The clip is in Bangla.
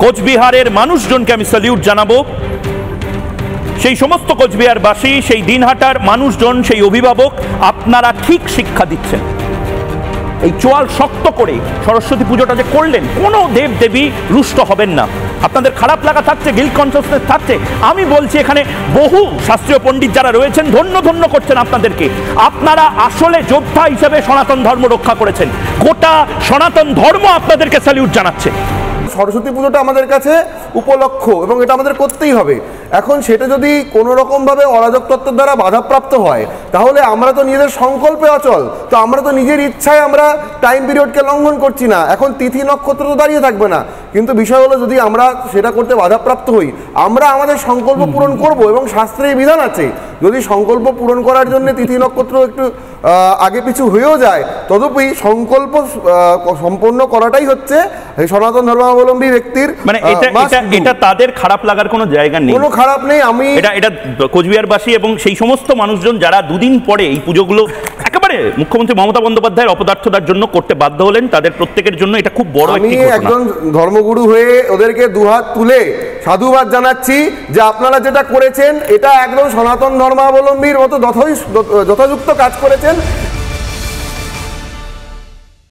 কোচবিহারের মানুষজনকে আমি স্যালিউট জানাবো। সেই সমস্ত কোচবিহারবাসী, সেই দিনহাটার মানুষজন, সেই অভিভাবক, আপনারা ঠিক শিক্ষা দিচ্ছেন। এই চোয়াল শক্ত করে সরস্বতী পুজোটা যে করলেন, কোনো দেব দেবী রুষ্ট হবেন না। আপনাদের খারাপ লাগা থাকছে, গিল্ট কনসিয়াসনেস থাকছে, আমি বলছি এখানে বহু শাস্ত্রীয় পণ্ডিত যারা রয়েছেন ধন্য ধন্য করছেন আপনাদেরকে। আপনারা আসলে যোদ্ধা হিসেবে সনাতন ধর্ম রক্ষা করেছেন। গোটা সনাতন ধর্ম আপনাদেরকে স্যালিউট জানাচ্ছে। সরস্বতী পুজোটা আমাদের কাছে উপলক্ষ এবং এটা আমাদের করতেই হবে। এখন সেটা যদি কোনো রকমভাবে অরাজক তত্ত্বের দ্বারা বাধাপ্রাপ্ত হয়, তাহলে আমরা তো নিজেদের সংকল্পে অচল, তো আমরা তো নিজের ইচ্ছায় আমরা টাইম পিরিয়ডকে লঙ্ঘন করছি না। এখন তিথি নক্ষত্র তো দাঁড়িয়ে থাকবে না, কিন্তু বিষয় হলো যদি আমরা সেটা করতে বাধাপ্রাপ্ত হই, আমরা আমাদের সংকল্প পূরণ করব এবং শাস্ত্রে বিধান আছে, যদি সংকল্প পূরণ করার জন্য তিথি নক্ষত্র একটু আগে পিছু হয়েও যায়, তদুপি সংকল্প সম্পন্ন করাটাই হচ্ছে সনাতন ধর্মাবলম্বী ব্যক্তির, মানে এটা তাদের খারাপ লাগার কোনো জায়গা নেই, কোনো খারাপ নেই। আমি এটা কোচবিহারবাসী এবং সেই সমস্ত মানুষজন যারা দুদিন পরে এই পুজোগুলো একেবারে মুখ্যমন্ত্রী মমতা বন্দ্যোপাধ্যায়ের অপদার্থতার জন্য করতে বাধ্য হলেন, তাদের প্রত্যেকের জন্য এটা খুব বড় একটি ঘটনা। একজন ধর্মগুরু হয়ে ওদেরকে দুহাত তুলে সাধুবাদ জানাচ্ছি যে আপনারা যেটা করেছেন এটা একদম সনাতন ধর্মাবলম্বীর মতো যথাযুক্ত কাজ করেছেন।